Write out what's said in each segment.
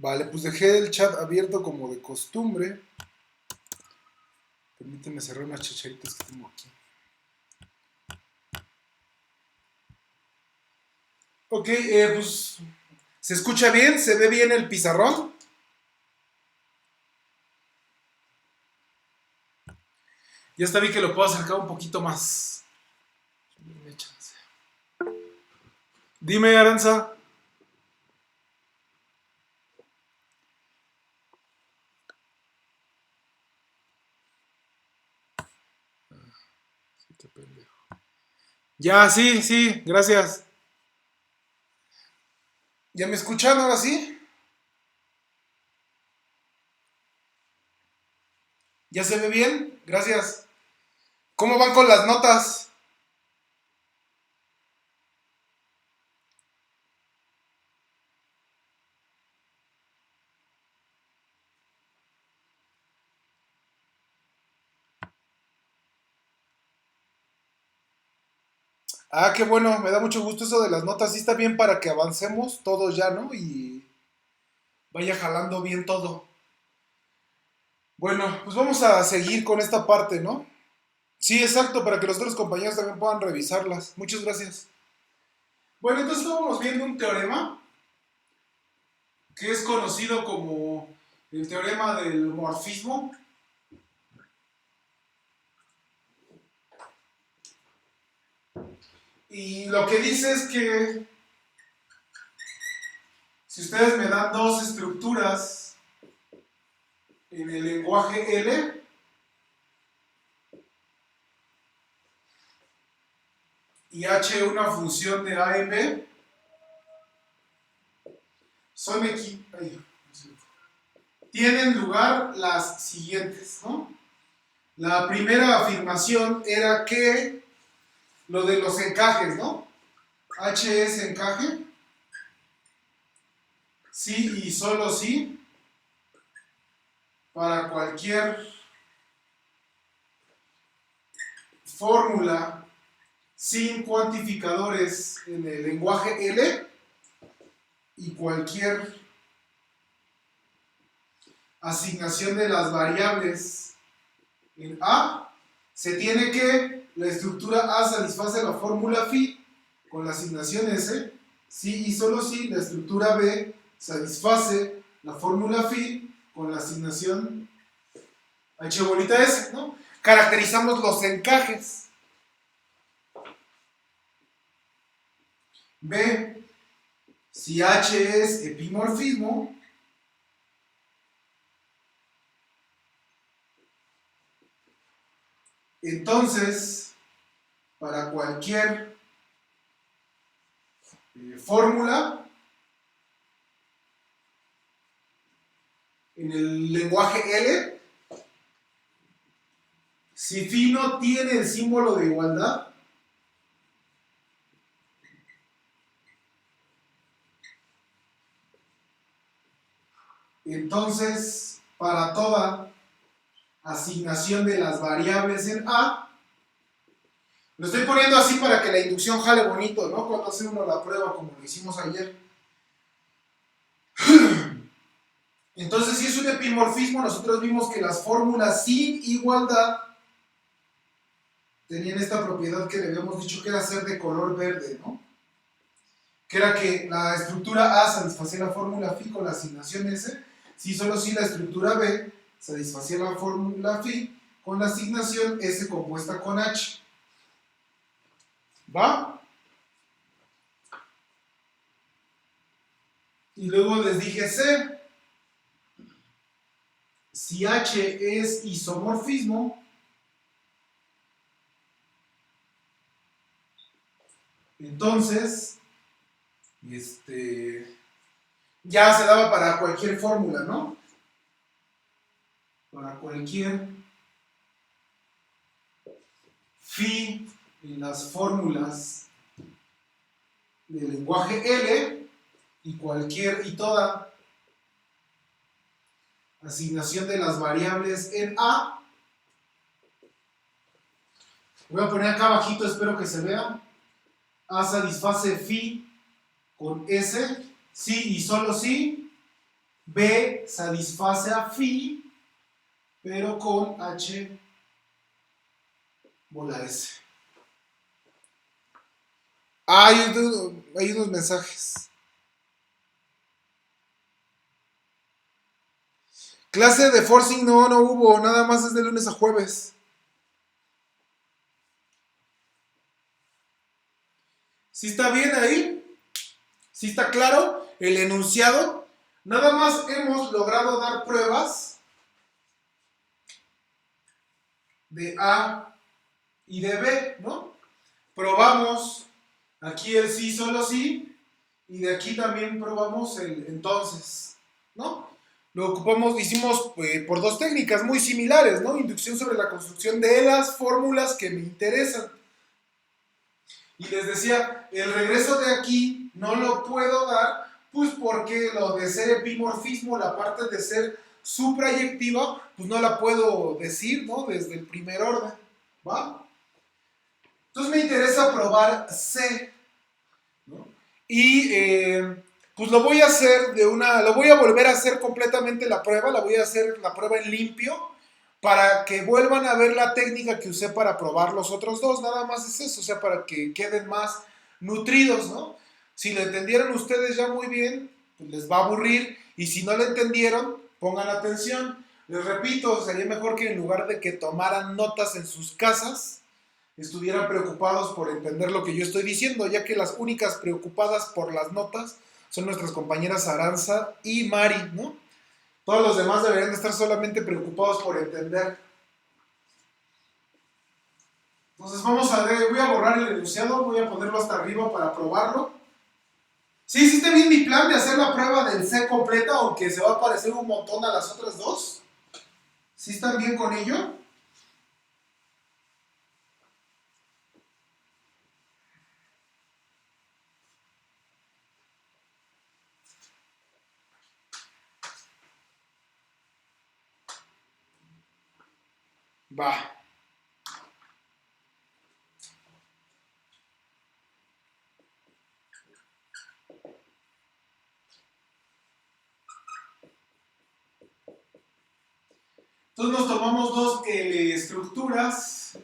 Vale, pues dejé el chat abierto como de costumbre. Permíteme cerrar unas chacharitas que tengo aquí. Ok, pues ¿se escucha bien? ¿Se ve bien el pizarrón? Ya está bien que lo puedo acercar un poquito más. Dime, Aranza. Ya, sí, sí, gracias. ¿Ya me escuchan ahora sí? ¿Ya se ve bien? Gracias. ¿Cómo van con las notas? Ah, qué bueno, me da mucho gusto eso de las notas. Sí está bien para que avancemos todos ya, ¿no? Y vaya jalando bien todo. Bueno, pues vamos a seguir con esta parte, ¿no? Sí, exacto, para que los otros compañeros también puedan revisarlas. Muchas gracias. Bueno, entonces estábamos viendo un teorema que es conocido como el teorema del morfismo. Y lo que dice es que si ustedes me dan dos estructuras en el lenguaje L y H una función de A en B, son tienen lugar las siguientes, ¿no? La primera afirmación era que lo de los encajes, ¿no? H es encaje, sí y solo sí, para cualquier fórmula sin cuantificadores en el lenguaje L y cualquier asignación de las variables en A, se tiene que la estructura A satisface la fórmula phi con la asignación S, si y solo si la estructura B satisface la fórmula phi con la asignación H bolita S, ¿no? Caracterizamos los encajes. B, si H es epimorfismo, entonces, para cualquier fórmula en el lenguaje L, si phi no tiene el símbolo de igualdad, entonces para toda asignación de las variables en A, lo estoy poniendo así para que la inducción jale bonito, ¿no? Cuando hace uno la prueba como lo hicimos ayer. Entonces, si es un epimorfismo, nosotros vimos que las fórmulas sin igualdad tenían esta propiedad que le habíamos dicho que era ser de color verde, ¿no? Que era que la estructura A satisfacía la fórmula phi con la asignación S, si solo si la estructura B satisfacía la fórmula phi con la asignación S compuesta con H. ¿Va? Y luego les dije C. Si H es isomorfismo, entonces ya se daba para cualquier fórmula, ¿no? Para cualquier phi en las fórmulas del lenguaje L y toda asignación de las variables en A. Voy a poner acá abajito, espero que se vea. A satisface phi con S, sí y solo sí, B satisface a phi, pero con H bola S. Ah, hay unos mensajes. Clase de forcing no hubo, nada más es de lunes a jueves. ¿Sí está bien ahí? ¿Sí está claro el enunciado? Nada más hemos logrado dar pruebas de A y de B, ¿no? Probamos aquí el sí, solo sí, y de aquí también probamos el entonces, ¿no? Lo ocupamos, hicimos por dos técnicas muy similares, ¿no? Inducción sobre la construcción de las fórmulas que me interesan. Y les decía, el regreso de aquí no lo puedo dar, pues porque lo de ser epimorfismo, la parte de ser suprayectiva, pues no la puedo decir, ¿no? Desde el primer orden, ¿va? Entonces me interesa probar C, ¿no? Y pues lo voy a hacer lo voy a volver a hacer completamente la prueba, la voy a hacer la prueba en limpio, para que vuelvan a ver la técnica que usé para probar los otros dos, nada más es eso, o sea, para que queden más nutridos, ¿no? Si lo entendieron ustedes ya muy bien, pues les va a aburrir, y si no lo entendieron, pongan atención. Les repito, sería mejor que en lugar de que tomaran notas en sus casas, estuvieran preocupados por entender lo que yo estoy diciendo, ya que las únicas preocupadas por las notas son nuestras compañeras Aranza y Mari, ¿no? Todos los demás deberían de estar solamente preocupados por entender. Entonces vamos a ver, voy a borrar el enunciado, voy a ponerlo hasta arriba para probarlo. Sí, sí está bien mi plan de hacer la prueba del C completa, aunque se va a parecer un montón a las otras dos. ¿Sí están bien con ello? Va. Entonces nos tomamos dos estructuras.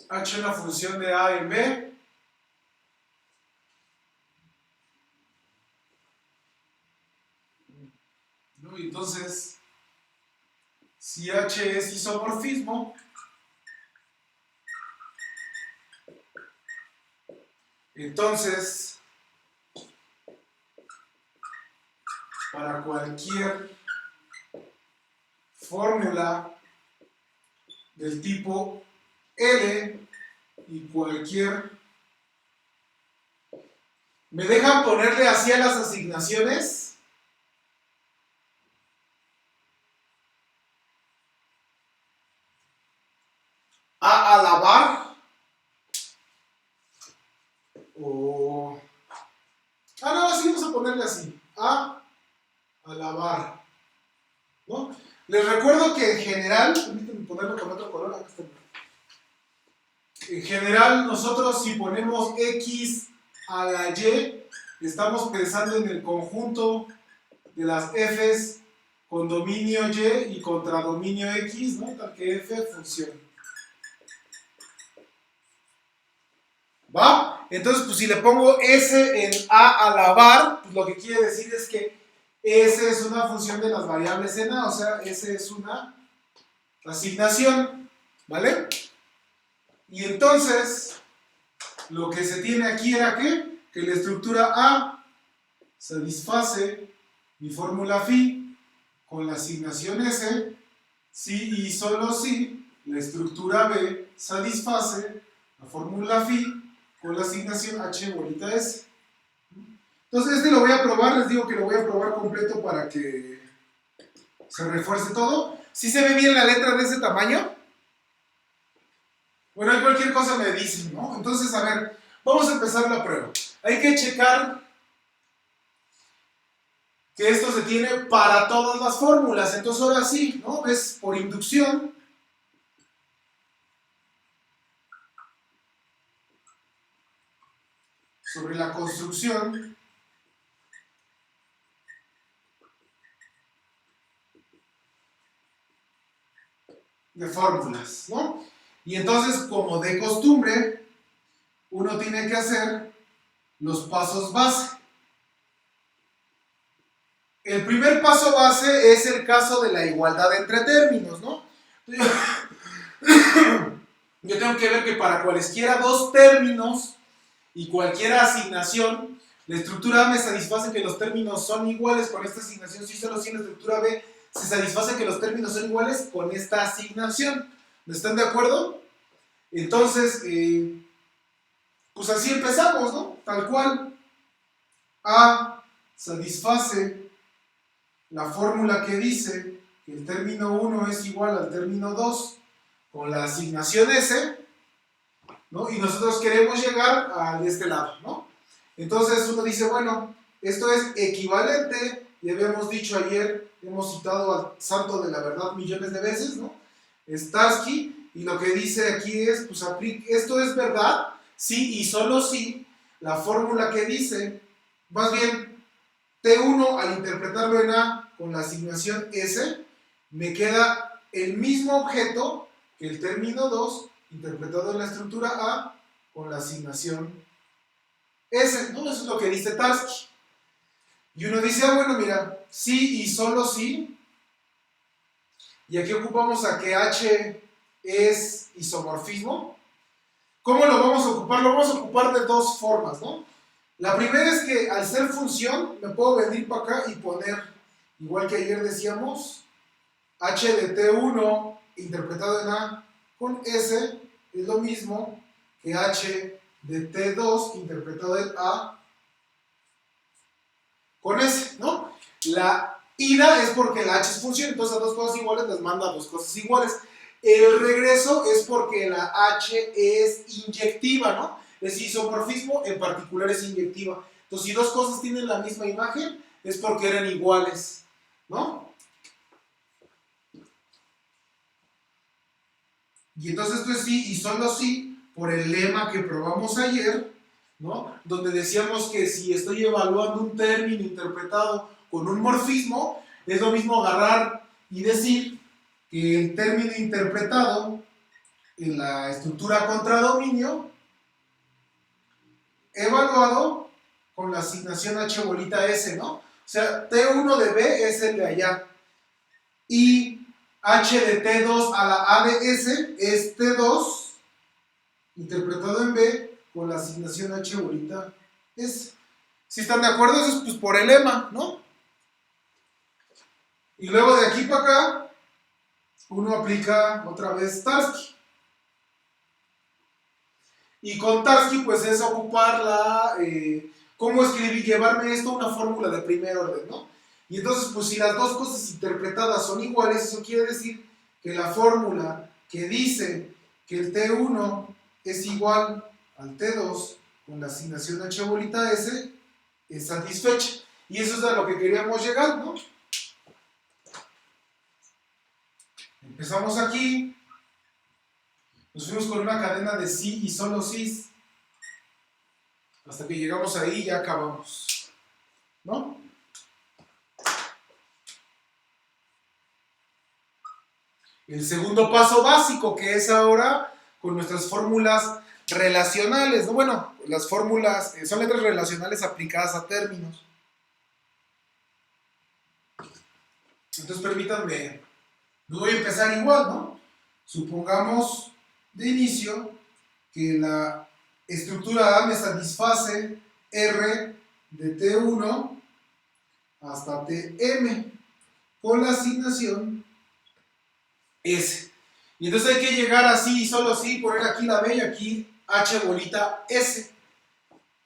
H una función de A en B. ¿No? Y entonces, si H es isomorfismo, entonces, para cualquier fórmula del tipo L y cualquier... ¿Me dejan ponerle así a las asignaciones? A la bar o... Ah, no, así vamos a ponerle así. A la bar, ¿no? Les recuerdo que en general, permítanme ponerlo con otro color, acá está. En general, nosotros si ponemos X a la Y, estamos pensando en el conjunto de las Fs con dominio Y y contra dominio X, ¿no? Tal que F funcione. ¿Va? Entonces, pues si le pongo S en A la bar, pues lo que quiere decir es que S es una función de las variables en A, o sea, S es una asignación, ¿vale? Y entonces, lo que se tiene aquí era que la estructura A satisface mi fórmula phi con la asignación S, si y solo si la estructura B satisface la fórmula phi con la asignación H bolita S. Entonces este lo voy a probar, les digo que lo voy a probar completo para que se refuerce todo. ¿Sí se ve bien la letra de ese tamaño? Bueno, hay cualquier cosa me dicen, ¿no? Entonces, a ver, vamos a empezar la prueba. Hay que checar que esto se tiene para todas las fórmulas. Entonces ahora sí, ¿no? Ves por inducción. Sobre la construcción de fórmulas, ¿no? Y entonces, como de costumbre, uno tiene que hacer los pasos base. El primer paso base es el caso de la igualdad entre términos, ¿no? Yo tengo que ver que para cualesquiera dos términos y cualquier asignación, la estructura A me satisface que los términos son iguales con esta asignación, si solo si la estructura B se satisface que los términos son iguales con esta asignación. ¿Me están de acuerdo? Entonces, pues así empezamos, ¿no? Tal cual. A satisface la fórmula que dice que el término 1 es igual al término 2 con la asignación S, ¿no? Y nosotros queremos llegar a este lado, ¿no? Entonces uno dice, bueno, esto es equivalente, y habíamos dicho ayer, hemos citado al santo de la verdad millones de veces, ¿no? Starsky, y lo que dice aquí es, pues esto es verdad, sí y solo si la fórmula que dice, más bien, T1 al interpretarlo en A con la asignación S, me queda el mismo objeto que el término 2 interpretado en la estructura A con la asignación S, ¿no? Eso es lo que dice Tarski. Y uno dice, ah, bueno, mira, sí y solo sí. Y aquí ocupamos a que H es isomorfismo. ¿Cómo lo vamos a ocupar? Lo vamos a ocupar de dos formas, ¿no? La primera es que al ser función, me puedo venir para acá y poner, igual que ayer decíamos, H de T1 interpretado en A con S es lo mismo que H de T2 interpretado en A con S, ¿no? La ida es porque la H es función, entonces a dos cosas iguales les manda a dos cosas iguales. El regreso es porque la H es inyectiva, ¿no? Es isomorfismo, en particular es inyectiva. Entonces, si dos cosas tienen la misma imagen, es porque eran iguales, ¿no? Y entonces esto es sí y solo sí por el lema que probamos ayer, ¿no? Donde decíamos que si estoy evaluando un término interpretado con un morfismo, es lo mismo agarrar y decir que el término interpretado en la estructura contradominio evaluado con la asignación H bolita S, ¿no? O sea, T1 de B es el de allá. Y H de T2 a la A de S es T2 interpretado en B con la asignación H bolita S. Si están de acuerdo, eso es pues por el lema, ¿no? Y luego de aquí para acá, uno aplica otra vez Tarski. Y con Tarski, pues es ocupar cómo escribir, llevarme esto a una fórmula de primer orden, ¿no? Y entonces, pues si las dos cosas interpretadas son iguales, eso quiere decir que la fórmula que dice que el T1 es igual al T2 con la asignación H bolita S es satisfecha. Y eso es a lo que queríamos llegar, ¿no? Empezamos aquí, nos fuimos con una cadena de sí y solo sí, hasta que llegamos ahí y ya acabamos, ¿no? El segundo paso básico, que es ahora con nuestras fórmulas relacionales, ¿no? Bueno, las fórmulas son letras relacionales aplicadas a términos. Entonces permítanme, no voy a empezar igual, ¿no? Supongamos de inicio que la estructura A me satisface R de T1 hasta Tm con la asignación S. Y entonces hay que llegar así y solo así, poner aquí la B y aquí H bolita S.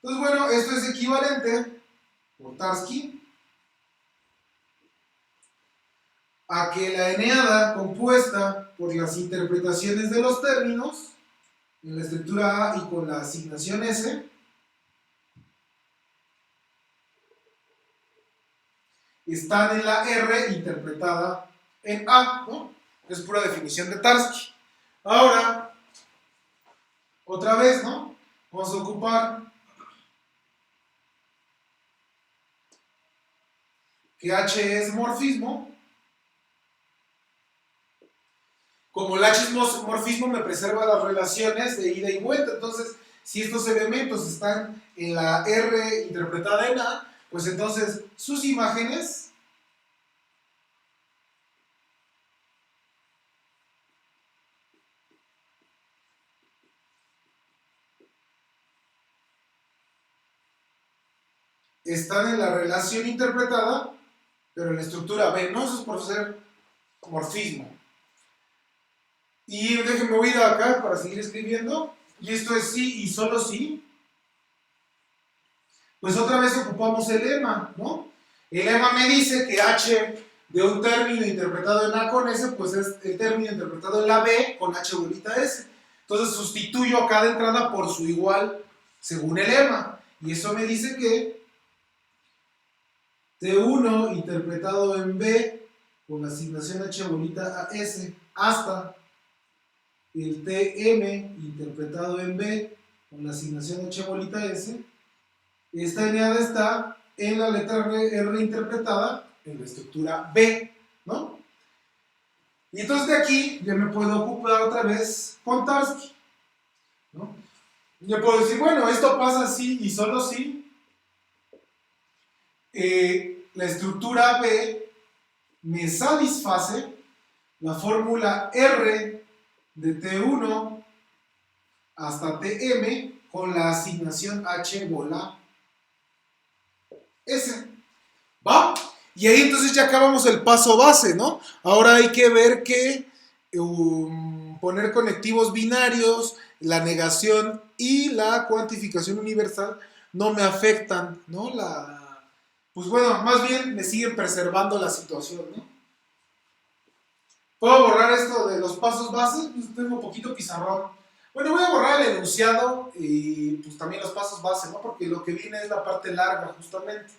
Entonces, bueno, esto es equivalente, por Tarski, a que la eneada compuesta por las interpretaciones de los términos en la estructura A y con la asignación S están en la R interpretada en A, ¿no? Es pura definición de Tarski. Ahora, otra vez, ¿no? Vamos a ocupar que H es morfismo Como el H-morfismo me preserva las relaciones de ida y vuelta, entonces si estos elementos están en la R interpretada en A, pues entonces sus imágenes están en la relación interpretada, pero en la estructura B, no, eso es por ser morfismo. Y déjenme voy a ir acá para seguir escribiendo, y esto es sí y solo sí. Pues otra vez ocupamos el lema, ¿no? El lema me dice que H de un término interpretado en A con S, pues es el término interpretado en la B con H bolita S. Entonces sustituyo a cada entrada por su igual según el lema. Y eso me dice que T1 interpretado en B con la asignación H bolita a S hasta el TM interpretado en B con la asignación H bolita S. Esta eneada está en la letra R interpretada en la estructura B, ¿no? Y entonces de aquí ya me puedo ocupar otra vez con Tarski, ¿no? Yo puedo decir, bueno, esto pasa así y solo si la estructura B me satisface la fórmula R de T1 hasta Tm con la asignación H bola S. ¿Va? Y ahí entonces ya acabamos el paso base, ¿no? Ahora hay que ver que poner conectivos binarios, la negación y la cuantificación universal no me afectan, ¿no? Pues bueno, más bien me siguen preservando la situación, ¿no? ¿Puedo borrar esto de los pasos bases? Pues tengo un poquito pizarrón. Bueno, voy a borrar el enunciado y pues también los pasos base, ¿no? Porque lo que viene es la parte larga, justamente.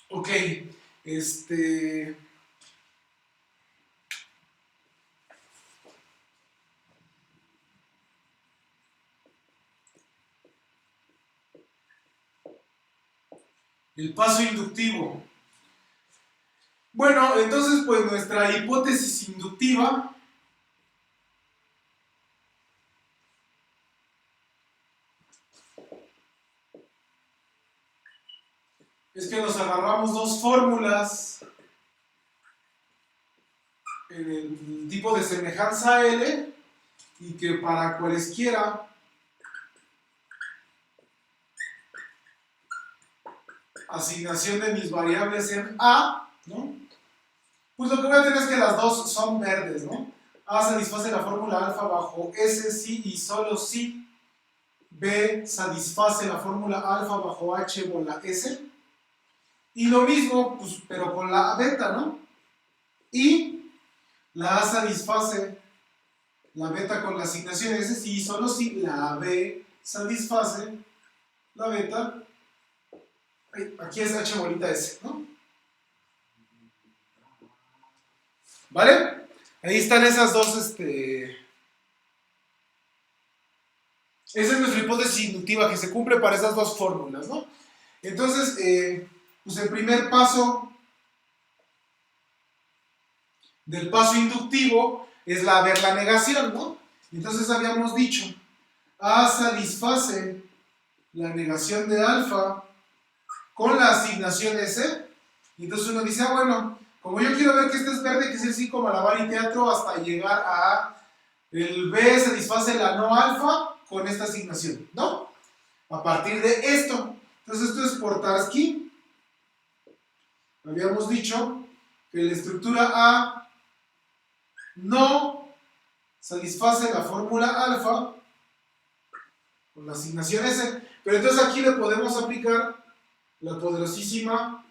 Ok, el paso inductivo. Bueno, entonces pues nuestra hipótesis inductiva es que nos agarramos dos fórmulas en el tipo de semejanza L y que para cualesquiera asignación de mis variables en A, ¿no? Pues lo que voy a tener es que las dos son verdes, ¿no? A satisface la fórmula alfa bajo S sí y solo sí. B satisface la fórmula alfa bajo H bola S. Y lo mismo, pues, pero con la beta, ¿no? Y la A satisface la beta con la asignación S sí y solo sí. La B satisface la beta. Aquí es H bolita S, ¿no? ¿Vale? Ahí están esas dos, esa es nuestra hipótesis inductiva que se cumple para esas dos fórmulas, ¿no? Entonces, pues el primer paso del paso inductivo es ver la negación, ¿no? Entonces habíamos dicho, A satisface la negación de alfa con la asignación S, y entonces uno dice, bueno, como yo quiero ver que este es verde, que es el 5 malabar y teatro, hasta llegar a el B satisface la no alfa con esta asignación, ¿no? A partir de esto. Entonces esto es por Tarski. Habíamos dicho que la estructura A no satisface la fórmula alfa con la asignación S. Pero entonces aquí le podemos aplicar la poderosísima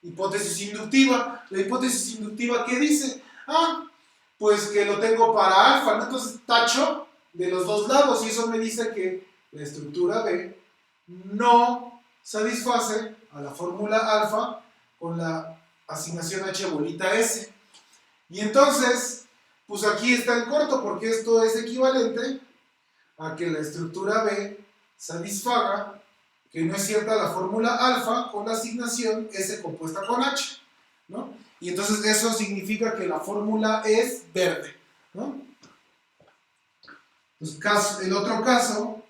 hipótesis inductiva. La hipótesis inductiva, ¿qué dice? Ah, pues que lo tengo para alfa, ¿no? Entonces tacho de los dos lados y eso me dice que la estructura B no satisface a la fórmula alfa con la asignación H bolita S. Y entonces, pues aquí está el corto porque esto es equivalente a que la estructura B satisfaga que no es cierta la fórmula alfa con la asignación S compuesta con H, ¿no? Y entonces eso significa que la fórmula es verde, ¿no? Entonces, el otro caso,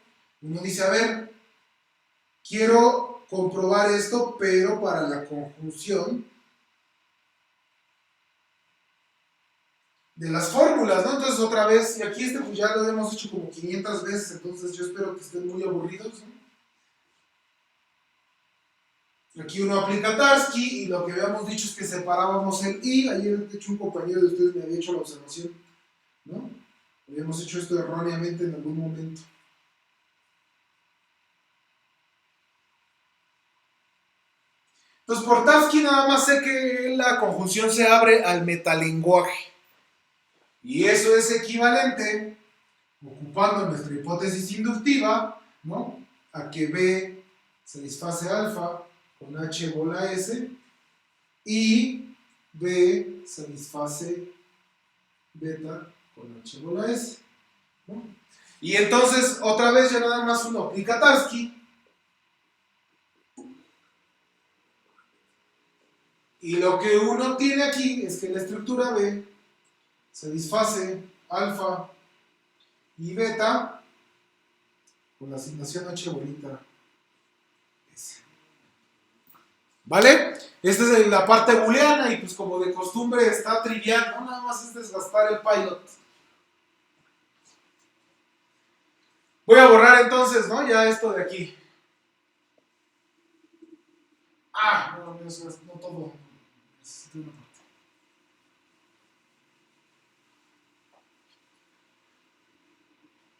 uno dice, a ver, quiero comprobar esto, pero para la conjunción de las fórmulas, ¿no? Entonces otra vez, y aquí pues ya lo hemos hecho como 500 veces, entonces yo espero que estén muy aburridos, ¿no? Aquí uno aplica Tarski y lo que habíamos dicho es que separábamos el I. Ayer, de hecho, un compañero de ustedes me había hecho la observación, ¿no? Habíamos hecho esto erróneamente en algún momento. Entonces, por Tarski nada más sé que la conjunción se abre al metalenguaje. Y eso es equivalente, ocupando nuestra hipótesis inductiva, ¿no? A que B satisface alfa con H bola S y B satisface beta con H bola S, ¿no? Y entonces, otra vez ya nada más uno aplica Tarski y lo que uno tiene aquí es que la estructura B satisface alfa y beta con la asignación H bolita S. ¿Vale? Esta es la parte booleana y pues como de costumbre está trivial, ¿no? Nada más es desgastar el pilot. Voy a borrar entonces, ¿no? Ya esto de aquí. Ah, no, no todo. Necesito una parte.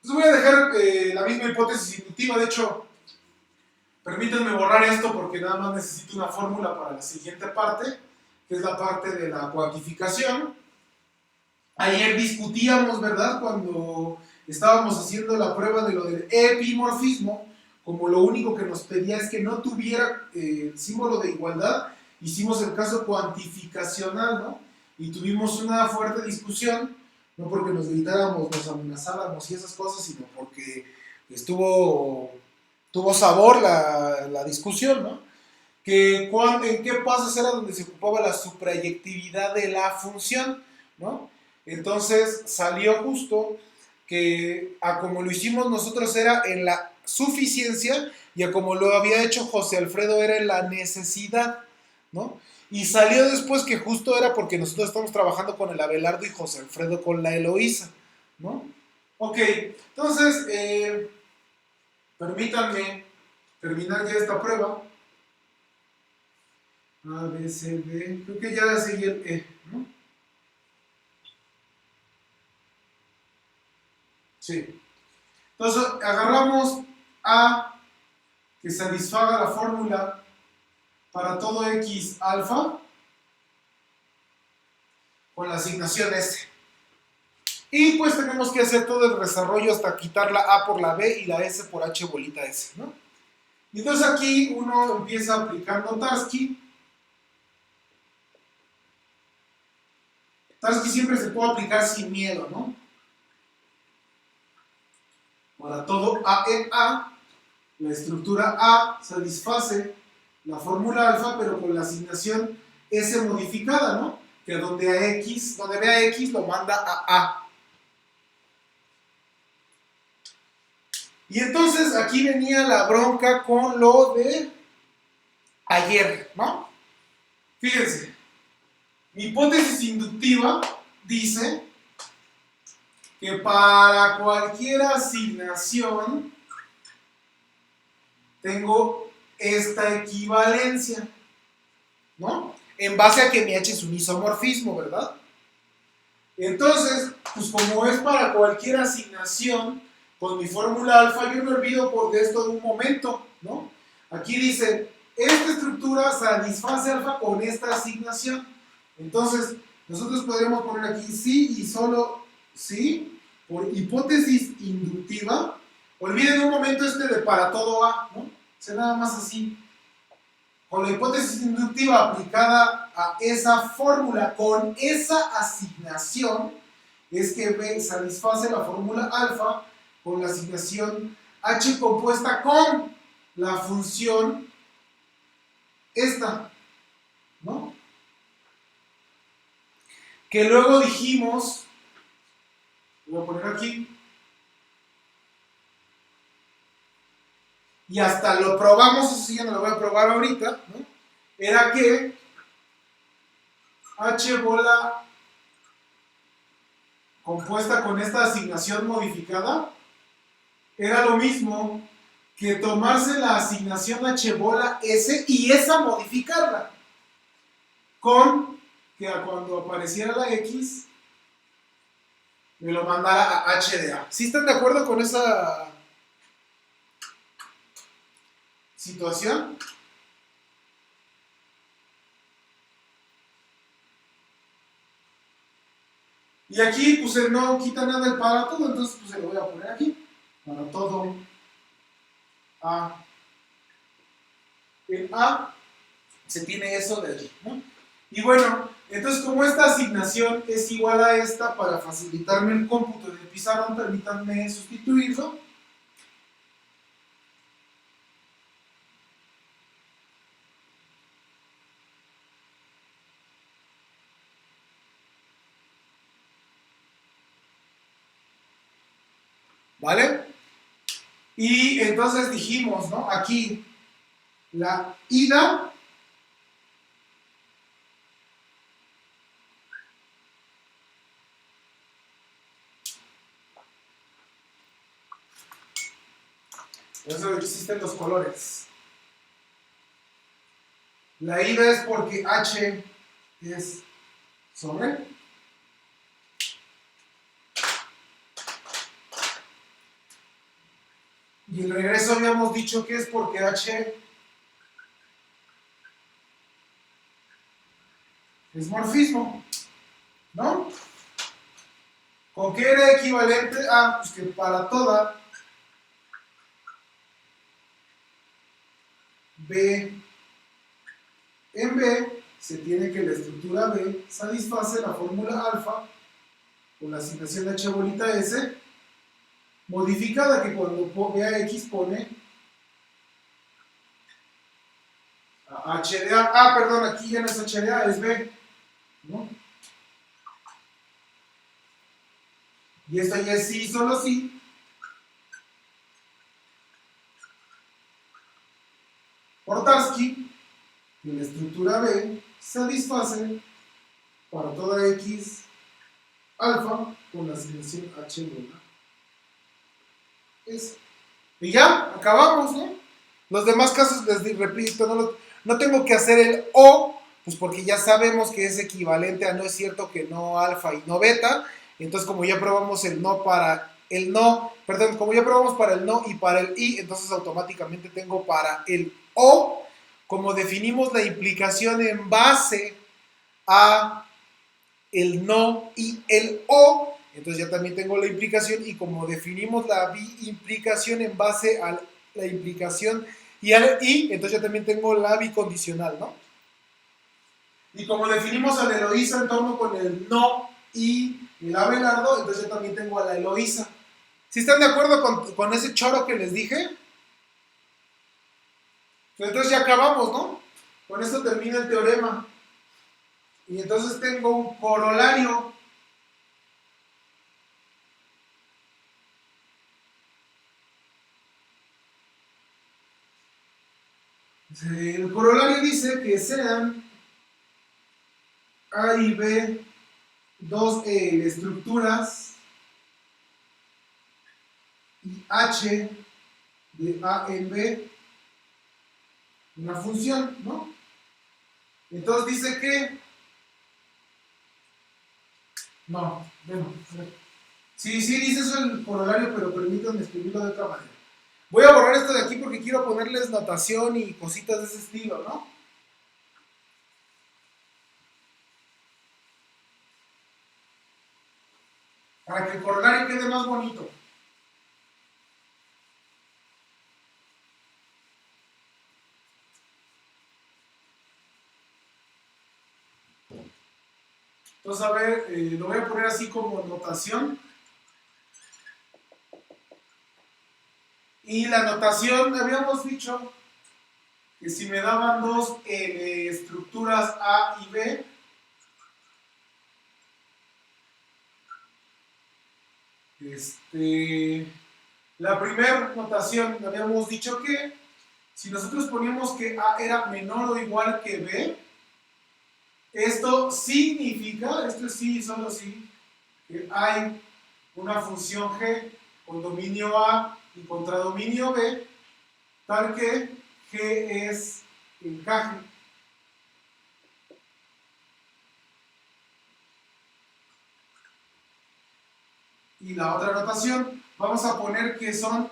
Entonces voy a dejar la misma hipótesis inductiva. De hecho, permítanme borrar esto porque nada más necesito una fórmula para la siguiente parte, que es la parte de la cuantificación. Ayer discutíamos, ¿verdad? Cuando estábamos haciendo la prueba de lo del epimorfismo, como lo único que nos pedía es que no tuviera el símbolo de igualdad, hicimos el caso cuantificacional, ¿no? Y tuvimos una fuerte discusión, no porque nos gritáramos, nos amenazáramos y esas cosas, sino porque tuvo sabor la discusión, ¿no? Que en qué pasos era donde se ocupaba la suprayectividad de la función, ¿no? Entonces salió justo que a como lo hicimos nosotros era en la suficiencia y a como lo había hecho José Alfredo era en la necesidad, ¿no? Y salió después que justo era porque nosotros estamos trabajando con el Abelardo y José Alfredo con la Eloísa, ¿no? Ok, entonces permítanme terminar ya esta prueba. A, B, C, D, creo que ya seguí el E, ¿no? Sí. Entonces agarramos A que satisfaga la fórmula para todo X alfa con la asignación S. Y pues tenemos que hacer todo el desarrollo hasta quitar la A por la B y la S por H bolita S, ¿no? Y entonces aquí uno empieza aplicando Tarski. Tarski siempre se puede aplicar sin miedo, ¿no? Para todo A en A, la estructura A satisface la fórmula alfa, pero con la asignación S modificada, ¿no? Que donde ve a X lo manda a A. Y entonces aquí venía la bronca con lo de ayer, ¿no? Fíjense, mi hipótesis inductiva dice que para cualquier asignación tengo esta equivalencia, ¿no? En base a que mi H es un isomorfismo, ¿verdad? Entonces, pues como es para cualquier asignación, con mi fórmula alfa, yo me olvido de esto de un momento, ¿no? Aquí dice, esta estructura satisface alfa con esta asignación. Entonces, nosotros podríamos poner aquí sí y solo sí, por hipótesis inductiva. Olviden un momento este de para todo A, ¿no? O sea, nada más así. Con la hipótesis inductiva aplicada a esa fórmula, con esa asignación, es que B satisface la fórmula alfa con la asignación H compuesta con la función esta, ¿no? Que luego dijimos, voy a poner aquí, y hasta lo probamos, eso sí ya no lo voy a probar ahorita, ¿no? Era que H bola compuesta con esta asignación modificada era lo mismo que tomarse la asignación H bola S y esa modificarla con que cuando apareciera la X me lo mandara a H de A. ¿Sí están de acuerdo con esa situación? Y aquí pues no quita nada el para todo, entonces pues se lo voy a poner aquí. Para todo A. En A se tiene eso de allí, ¿no? Y bueno, entonces como esta asignación es igual a esta, para facilitarme el cómputo del pizarrón, permítanme sustituirlo. ¿Vale? Y entonces dijimos, ¿no? Aquí la ida eso existen los colores. La ida es porque H es sobre. Y el regreso habíamos dicho que es porque H es morfismo, ¿no? ¿Con qué era equivalente? Ah, pues que para toda B en B se tiene que la estructura B satisface la fórmula alfa con la asignación H bolita S modificada, que cuando vea X pone a H de A. Ah, perdón, aquí ya no es H de A, es B, ¿no? Y esto ya es sí, solo sí. Por Tarski, que la estructura B satisface para toda X alfa con la asignación H bola S. Y ya, acabamos, ¿no? Los demás casos, les repito, no tengo que hacer el O, pues porque ya sabemos que es equivalente a no es cierto que no alfa y no beta. Entonces, como ya probamos el no para el no, perdón, como ya probamos para el no y para el I, entonces automáticamente tengo para el O, como definimos la implicación en base a el no y el O, entonces ya también tengo la implicación, y como definimos la implicación en base a la implicación y al I, entonces ya también tengo la bicondicional, ¿no? Y como definimos a la Eloísa en torno con el no y el Abelardo, entonces yo también tengo a la Eloísa. ¿Sí están de acuerdo con ese choro que les dije? Entonces ya acabamos, ¿no? Con esto termina el teorema. Y entonces tengo un corolario. El corolario dice que sean A y B dos estructuras y H de A en B una función, ¿no? Entonces dice que no, bueno, sí dice eso el corolario, pero permítanme escribirlo de otra manera. Voy a borrar esto de aquí porque quiero ponerles notación y cositas de ese estilo, ¿no? para que el corolario quede más bonito. Entonces, a ver, lo voy a poner así como notación. Y la notación, habíamos dicho que si me daban dos estructuras A y B, la primera notación, habíamos dicho que si nosotros poníamos que A era menor o igual que B, esto significa, esto sí, solo sí, que hay una función G con dominio A y contra dominio B, tal que G es encaje. Y la otra notación, vamos a poner que son,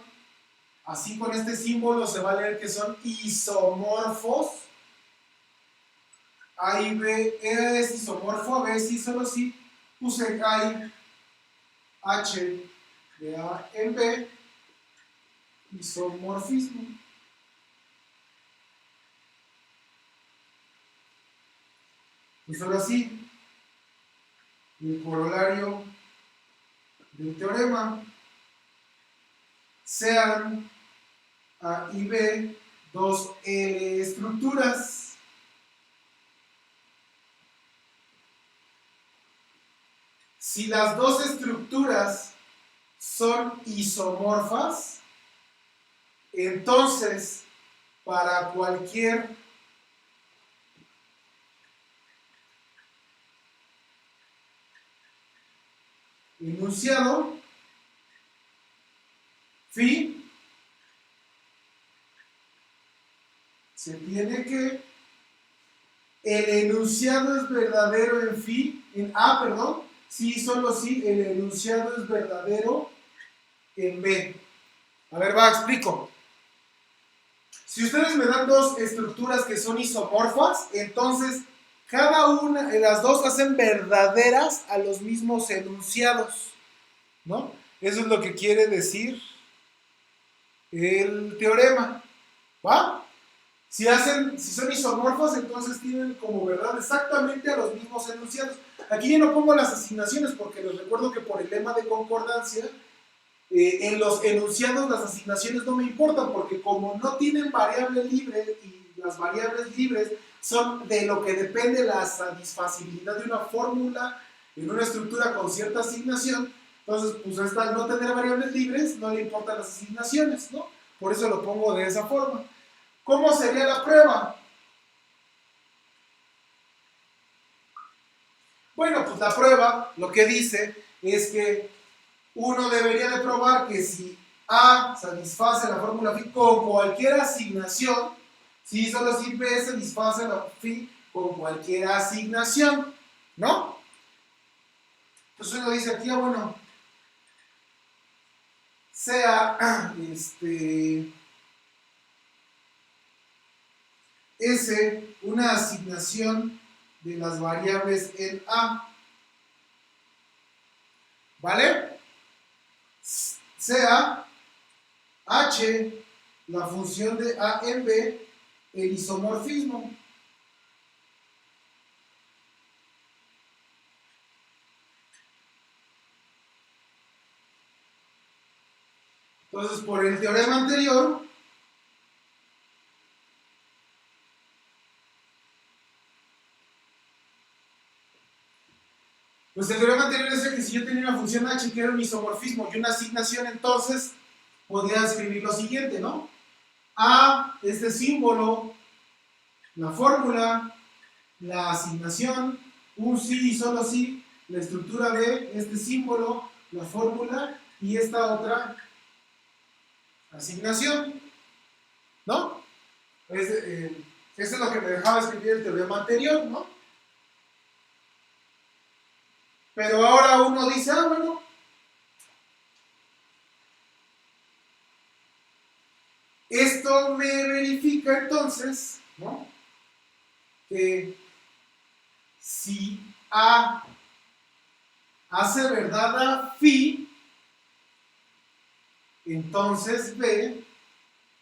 así con este símbolo se va a leer que son isomorfos. A y B es isomorfo, a B sí, solo sí, puse hay H de A en B, isomorfismo. Y solo así, el corolario del teorema, sean A y B dos estructuras. Si las dos estructuras son isomorfas, entonces para cualquier enunciado, phi, se tiene que el enunciado es verdadero en phi, en A, perdón, sí, solo si el enunciado es verdadero en B. A ver, explico. Si ustedes me dan dos estructuras que son isomorfas, entonces cada una de las dos hacen verdaderas a los mismos enunciados, ¿no? Eso es lo que quiere decir el teorema, ¿va? Si son isomorfos, entonces tienen como verdad exactamente a los mismos enunciados. Aquí ya no pongo las asignaciones porque les recuerdo que por el lema de concordancia, en los enunciados las asignaciones no me importan porque como no tienen variable libre y las variables libres son de lo que depende la satisfacibilidad de una fórmula en una estructura con cierta asignación, entonces pues al no tener variables libres no le importan las asignaciones, ¿no? Por eso lo pongo de esa forma. ¿Cómo sería la prueba? Bueno, pues la prueba lo que dice es que uno debería de probar que si A satisface la fórmula phi con cualquier asignación, si solo si B satisface la phi con cualquier asignación, ¿no? Entonces uno dice aquí, bueno, sea S una asignación de las variables en A, ¿vale? Sea H la función de A en B el isomorfismo. Entonces, por el teorema anterior, pues el teorema anterior decía que si yo tenía una función h que era un isomorfismo y una asignación, entonces podría escribir lo siguiente, ¿no? A, este símbolo, la fórmula, la asignación, un sí y solo sí, la estructura de este símbolo, la fórmula y esta otra asignación, ¿no? Eso es lo que me dejaba escribir el teorema anterior, ¿no? Pero ahora uno dice, bueno, esto me verifica entonces, ¿no? Que si A hace verdad a phi, entonces B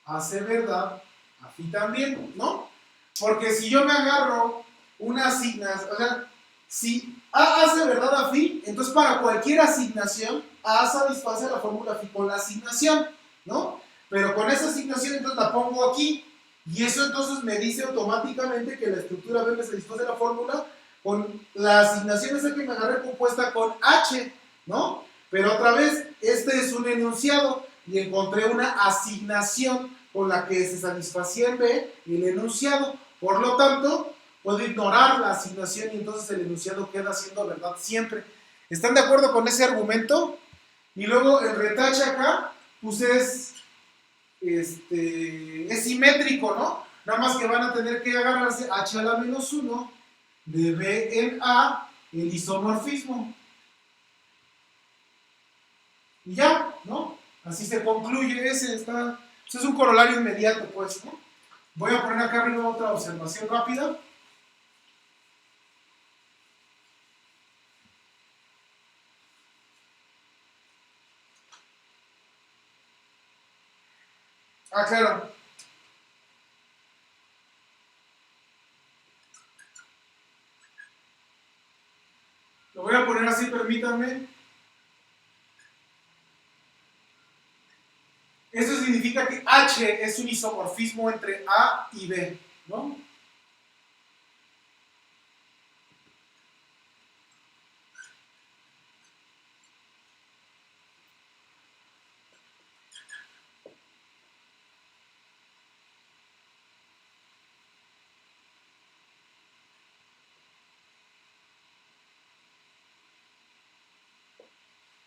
hace verdad a phi también, ¿no? Porque si yo me agarro una asignación, o sea, si A hace verdad a phi, entonces para cualquier asignación, A satisface la fórmula phi con la asignación, ¿no? Pero con esa asignación entonces la pongo aquí, y eso entonces me dice automáticamente que la estructura B me satisface la fórmula con la asignación esa que me agarré compuesta con H, ¿no? Pero otra vez, este es un enunciado, y encontré una asignación con la que se satisfacía en B el enunciado. Por lo tanto, puedo ignorar la asignación y entonces el enunciado queda siendo verdad siempre. ¿Están de acuerdo con ese argumento? Y luego el retache acá, pues es simétrico, ¿no? Nada más que van a tener que agarrarse H a la menos 1 de B en A, el isomorfismo. Y ya, ¿no? Así se concluye ese, está, pues es un corolario inmediato, pues, ¿no? Voy a poner acá arriba otra observación rápida. Ah, claro. Lo voy a poner así, permítanme. Eso significa que H es un isomorfismo entre A y B, ¿no?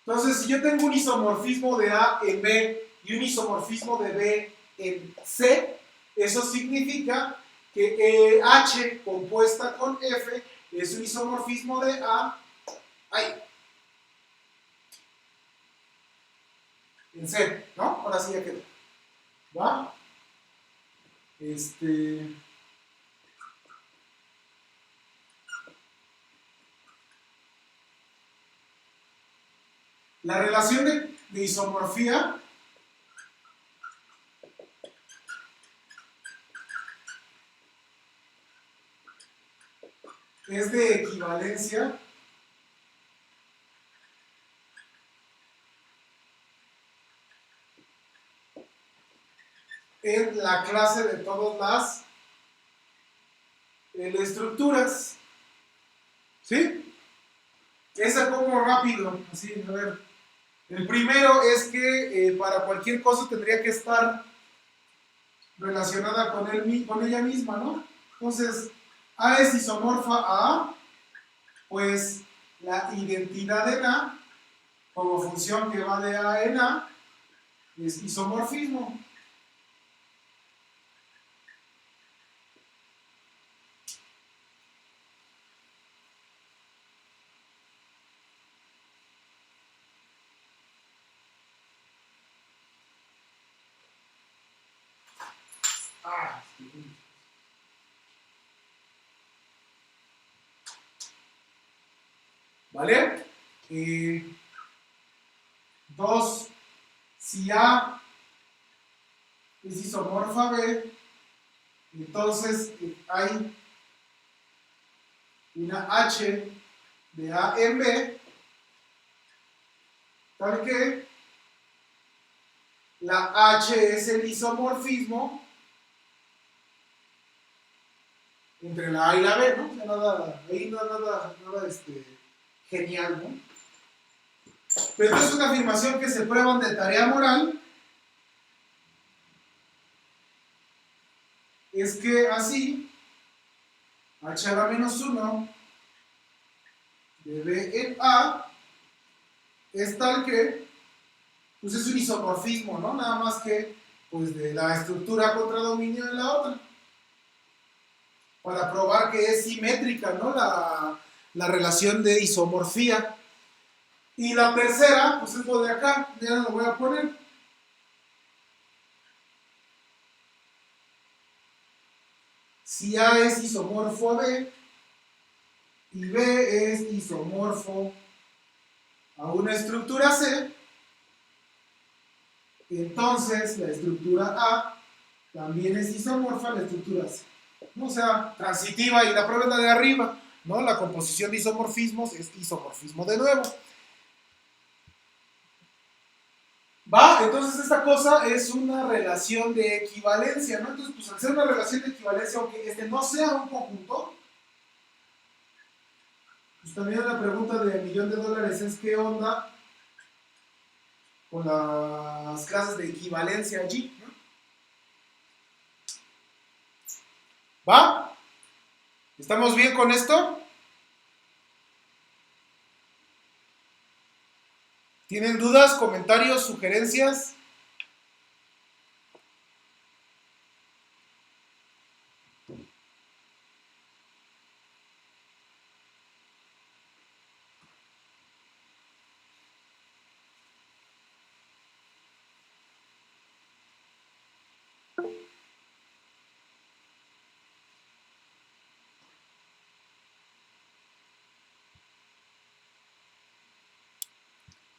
Entonces, si yo tengo un isomorfismo de A en B y un isomorfismo de B en C, eso significa que H compuesta con F es un isomorfismo de A en C, ¿no? Ahora sí ya quedó. ¿Va? La relación de isomorfía es de equivalencia en la clase de todas las estructuras. ¿Sí? Esa como rápido, así, a ver. El primero es que para cualquier cosa tendría que estar relacionada con ella misma, ¿no? Entonces, A es isomorfa a A, pues la identidad en A, como función que va de A en A, es isomorfismo. Ah, ¿vale? Dos, si A es isomorfa B, entonces hay una H de A en B, tal que la H es el isomorfismo entre la A y la B, ¿no? O sea, nada, ahí no nada, genial, ¿no? Pero esto es una afirmación que se prueba de tarea moral. Es que así, H a la menos 1 de B en A es tal que, pues es un isomorfismo, ¿no? Nada más que, pues de la estructura contra dominio en la otra. Para probar que es simétrica, ¿no? La relación de isomorfía. Y la tercera, pues es lo de acá, ya lo voy a poner. Si A es isomorfo a B y B es isomorfo a una estructura C, entonces la estructura A también es isomorfa a la estructura C. O sea, transitiva, y la prueba es la de arriba, ¿no? La composición de isomorfismos es isomorfismo de nuevo. ¿Va? Entonces esta cosa es una relación de equivalencia, ¿no? Entonces, pues al ser una relación de equivalencia, aunque este no sea un conjunto, pues también la pregunta de $1.000.000 es ¿qué onda con las clases de equivalencia allí? ¿No? ¿Va? ¿Estamos bien con esto? ¿Tienen dudas, comentarios, sugerencias?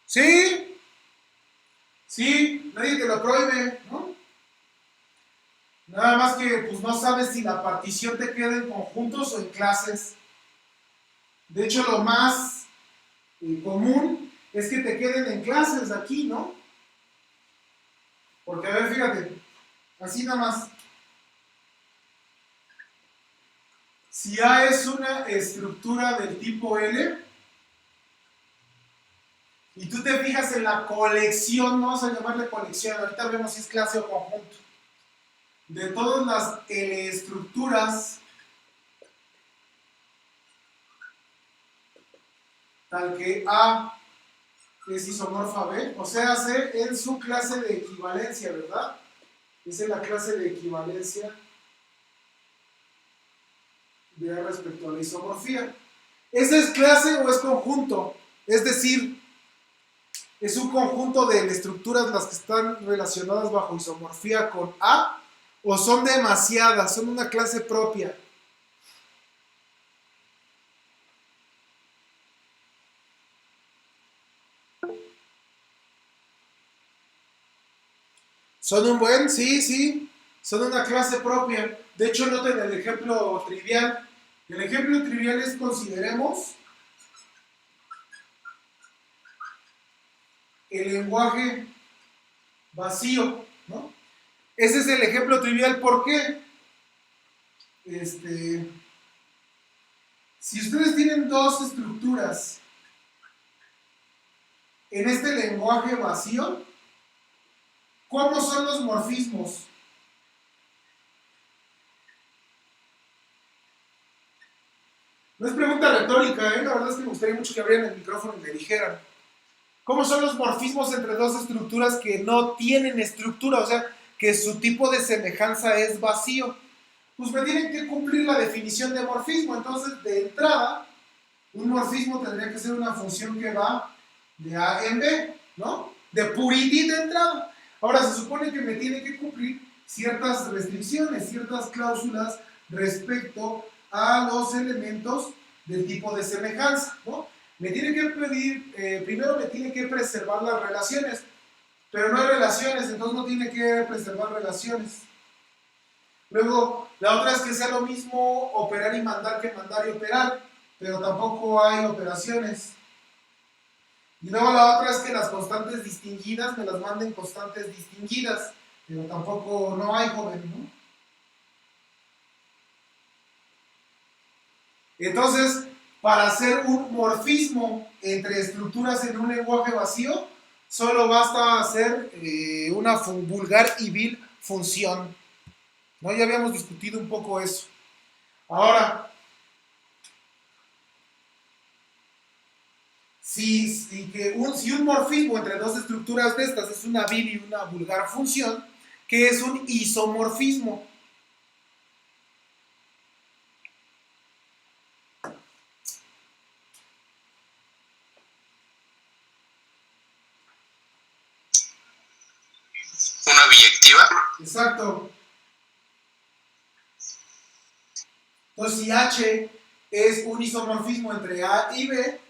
Sí, sí, nadie te lo prohíbe, ¿no? Nada más que pues no sabes si la partición te queda en conjuntos o en clases. De hecho, lo más común es que te queden en clases aquí, ¿no? Porque, a ver, fíjate, así nada más. Si A es una estructura del tipo L, y tú te fijas en la colección, no vamos a llamarle colección, ahorita vemos si es clase o conjunto, de todas las L estructuras, tal que A es isomorfa a B, o sea, C en su clase de equivalencia, ¿verdad? Esa es la clase de equivalencia de A respecto a la isomorfía. ¿Esa es clase o es conjunto? Es decir, ¿es un conjunto de estructuras las que están relacionadas bajo isomorfía con A? ¿O son demasiadas? ¿Son una clase propia? ¿Son un buen? Sí, sí. Son una clase propia. De hecho, noten el ejemplo trivial. El ejemplo trivial es, consideremos, el lenguaje vacío, ¿no? Ese es el ejemplo trivial. ¿Por qué? Si ustedes tienen dos estructuras en este lenguaje vacío, ¿cómo son los morfismos? No es pregunta retórica, ¿eh? La verdad es que me gustaría mucho que abrieran el micrófono y me dijeran. ¿Cómo son los morfismos entre dos estructuras que no tienen estructura? O sea, que su tipo de semejanza es vacío. Pues me tienen que cumplir la definición de morfismo. Entonces, de entrada, un morfismo tendría que ser una función que va de A en B, ¿no? De purity de entrada. Ahora, se supone que me tiene que cumplir ciertas restricciones, ciertas cláusulas respecto a los elementos del tipo de semejanza, ¿no? Me tiene que pedir, primero me tiene que preservar las relaciones, pero no hay relaciones, entonces no tiene que preservar relaciones. Luego, la otra es que sea lo mismo operar y mandar que mandar y operar, pero tampoco hay operaciones. Y luego la otra es que las constantes distinguidas me las manden constantes distinguidas, pero tampoco no hay, joven, ¿no? Entonces, para hacer un morfismo entre estructuras en un lenguaje vacío, solo basta hacer una vulgar y vil función, ¿no? Ya habíamos discutido un poco eso. Ahora, si un morfismo entre dos estructuras de estas es una vil y una vulgar función, ¿qué es un isomorfismo? Una biyectiva. Exacto. Entonces, si H es un isomorfismo entre A y B,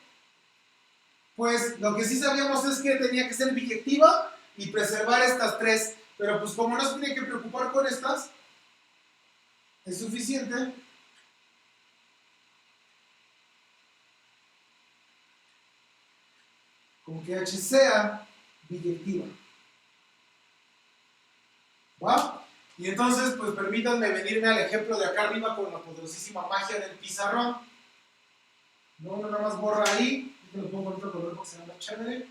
Pues lo que sí sabíamos es que tenía que ser biyectiva y preservar estas tres. Pero pues como no se tiene que preocupar con estas, es suficiente con que H sea biyectiva. ¿Va? Y entonces, pues permítanme venirme al ejemplo de acá arriba con la poderosísima magia del pizarrón. No, nada más borra ahí. Te lo pongo en otro color porque se ve más chévere.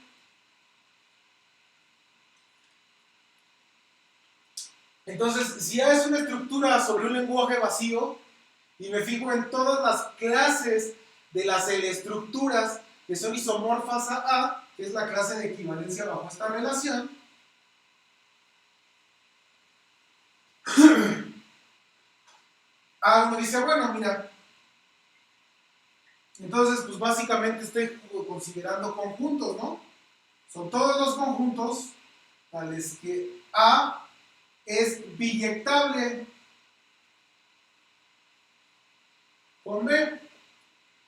Entonces, si A es una estructura sobre un lenguaje vacío, y me fijo en todas las clases de las estructuras que son isomorfas a A, que es la clase de equivalencia bajo esta relación, uno dice, bueno, mira, entonces, pues básicamente estoy considerando conjuntos, ¿no? Son todos los conjuntos tales que A es biyectable con B.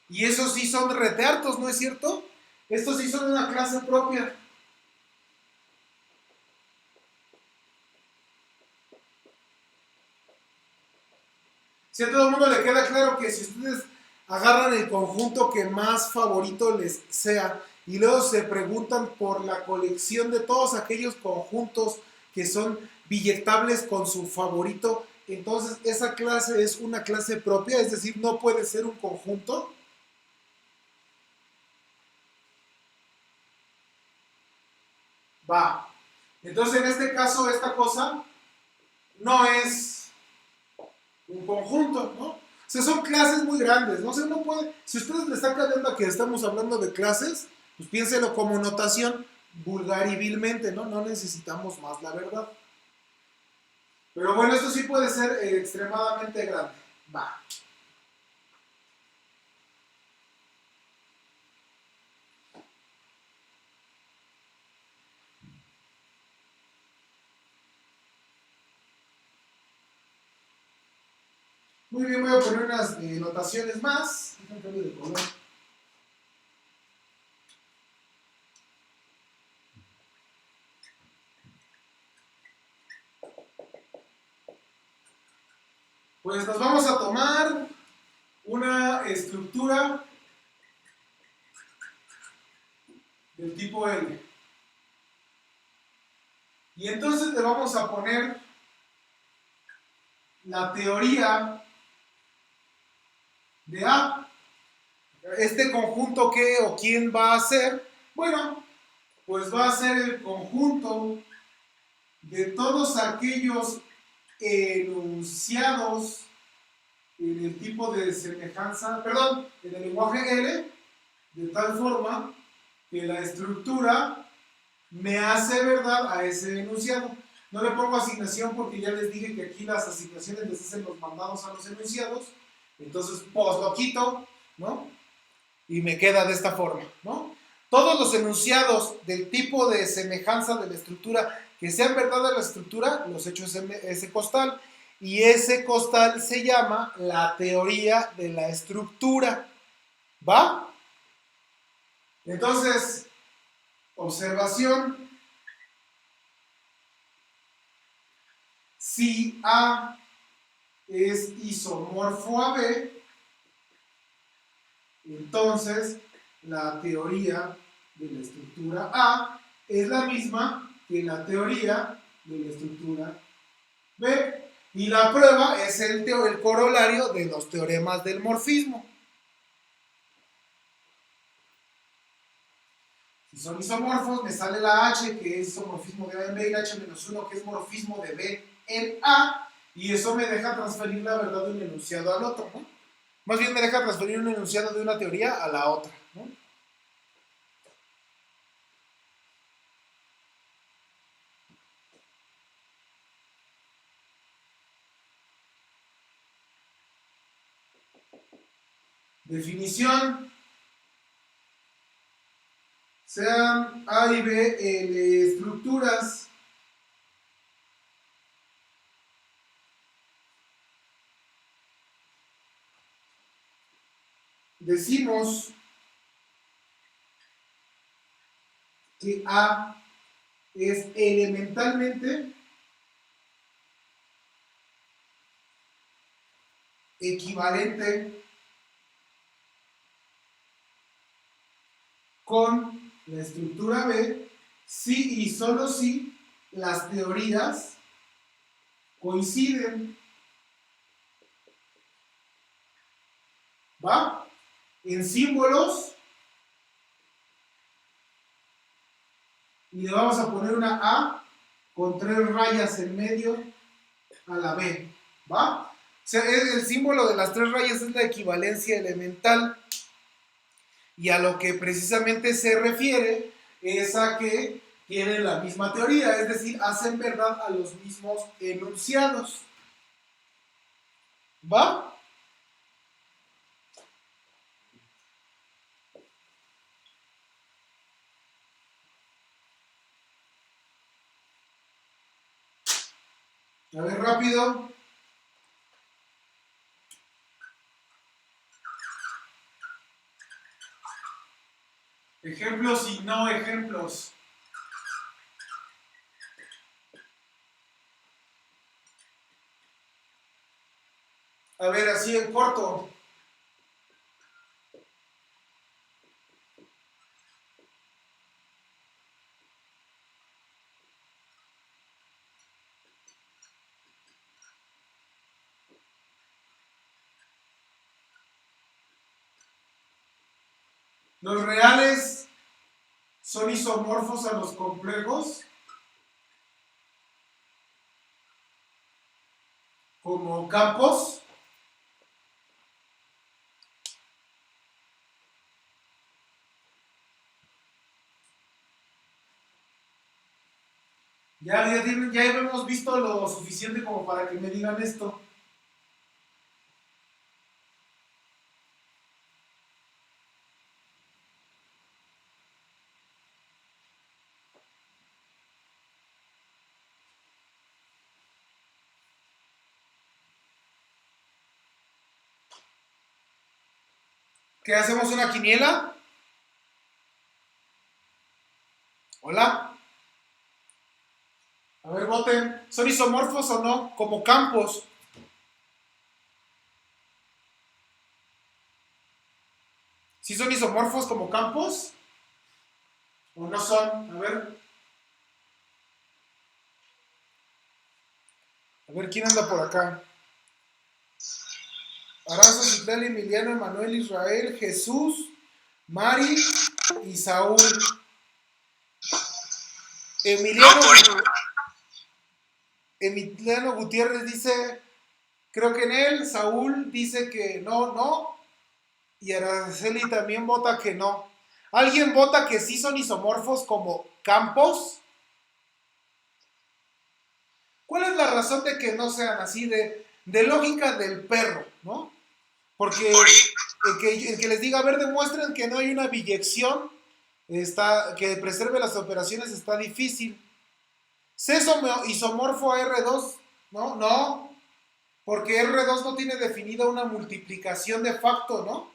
Y esos sí son reteartos, ¿no es cierto? Estos sí son una clase propia. Si a todo el mundo le queda claro que si ustedes agarran el conjunto que más favorito les sea y luego se preguntan por la colección de todos aquellos conjuntos que son biyectables con su favorito, entonces esa clase es una clase propia, es decir, no puede ser un conjunto. Va. Entonces en este caso esta cosa no es un conjunto, ¿no? O sea, son clases muy grandes, ¿no? O sea, uno puede, si ustedes le están cambiando a que estamos hablando de clases, pues piénselo como notación vulgar y vilmente, ¿no? No necesitamos más, la verdad. Pero bueno, esto sí puede ser extremadamente grande. Va. Muy bien, voy a poner unas notaciones más. Un cambio de color. Pues nos vamos a tomar una estructura del tipo L. Y entonces le vamos a poner la teoría de A. ¿Este conjunto qué o quién va a ser? Bueno, pues va a ser el conjunto de todos aquellos enunciados en el tipo de semejanza, perdón, en el lenguaje L, de tal forma que la estructura me hace verdad a ese enunciado. No le pongo asignación porque ya les dije que aquí las asignaciones les hacen los mandados a los enunciados, entonces pues lo quito, ¿no? Y me queda de esta forma, ¿no? Todos los enunciados del tipo de semejanza de la estructura que sean verdad de la estructura, los echo ese costal, y ese costal se llama la teoría de la estructura, ¿va? Entonces, observación, si A es isomorfo a B, entonces la teoría de la estructura A es la misma que la teoría de la estructura B. Y la prueba es el corolario de los teoremas del morfismo. Si son isomorfos, me sale la H, que es isomorfismo de A en B, y la H-1, que es morfismo de B en A, y eso me deja transferir la verdad de un enunciado al otro, ¿no? Más bien me deja transferir un enunciado de una teoría a la otra, ¿no? Definición. Sean A y B estructuras decimos que A es elementalmente equivalente con la estructura B si y solo si las teorías coinciden. ¿Va? En símbolos, y le vamos a poner una A con 3 rayas en medio a la B. ¿Va? O sea, el símbolo de las 3 rayas es la equivalencia elemental. Y a lo que precisamente se refiere es a que tienen la misma teoría, es decir, hacen verdad a los mismos enunciados. ¿Va? A ver, rápido. Ejemplos y no ejemplos. A ver, así en corto. Los reales son isomorfos a los complejos, como campos. Ya hemos visto lo suficiente como para que me digan esto. ¿Qué hacemos una quiniela? Hola. A ver, voten. ¿Son isomorfos o no? Como campos. ¿Sí son isomorfos como campos? ¿O no son? A ver. A ver, ¿quién anda por acá? Arazo, Citlali, Emiliano, Emanuel, Israel, Jesús, Mari y Saúl. Emiliano Gutiérrez dice, creo que en él. Saúl dice que no. Y Araceli también vota que no. ¿Alguien vota que sí son isomorfos como campos? ¿Cuál es la razón de que no sean así? De lógica del perro, ¿no? Porque el que les diga, a ver, demuestren que no hay una biyección, que preserve las operaciones está difícil. ¿C isomorfo a R2? ¿No? No, porque R2 no tiene definida una multiplicación de facto, ¿no?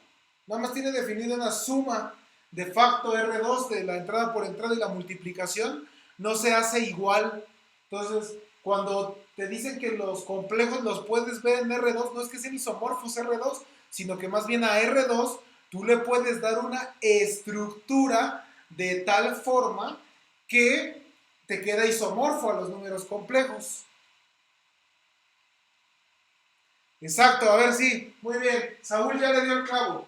Nada más tiene definida una suma de facto R2 de la entrada por entrada y la multiplicación no se hace igual. Entonces, cuando te dicen que los complejos los puedes ver en R2, no es que sean isomorfos R2, sino que más bien a R2 tú le puedes dar una estructura de tal forma que te queda isomorfo a los números complejos. Exacto, a ver, sí, muy bien. Saúl ya le dio el clavo.